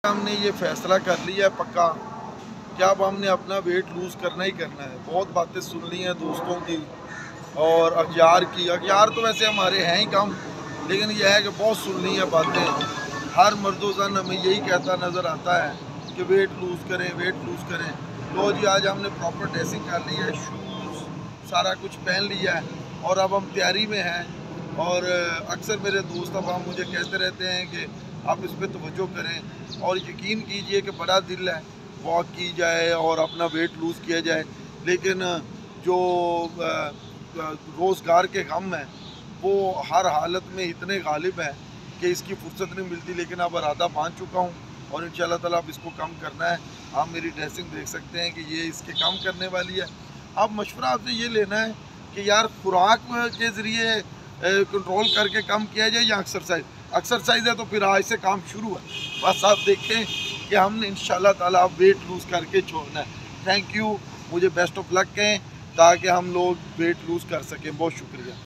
हमने ये फैसला कर लिया है पक्का कि अब हमने अपना वेट लूज़ करना ही करना है। बहुत बातें सुन ली हैं दोस्तों की और अखियार की। अखियार तो वैसे हमारे हैं ही कम, लेकिन यह है कि बहुत सुन ली हैं बातें। हर मर्दोज़न हमें यही कहता नज़र आता है कि वेट लूज़ करें, वेट लूज़ करें। लो जी, आज हमने प्रॉपर ड्रेसिंग कर ली है, शूज़ सारा कुछ पहन लिया है और अब हम तैयारी में हैं। और अक्सर मेरे दोस्त अब हम मुझे कहते रहते हैं कि आप इस पर तवज्जो करें और यकीन कीजिए कि बड़ा दिल है, वॉक की जाए और अपना वेट लूज़ किया जाए, लेकिन जो रोज़गार के गम हैं वो हर हालत में इतने गालिब हैं कि इसकी फुर्सत नहीं मिलती। लेकिन अब इरादा बांध चुका हूँ और इंशाल्लाह ताला अब इसको कम करना है। आप मेरी ड्रेसिंग देख सकते हैं कि ये इसके कम करने वाली है। अब मशवरा आपसे ये लेना है कि यार खुराक के ज़रिए कंट्रोल करके कम किया जाए या एक्सरसाइज है तो फिर आज से काम शुरू है। बस आप देखें कि हमने इंशाल्लाह ताला वेट लूज़ करके छोड़ना है। थैंक यू, मुझे बेस्ट ऑफ लक कहें ताकि हम लोग वेट लूज़ कर सकें। बहुत शुक्रिया।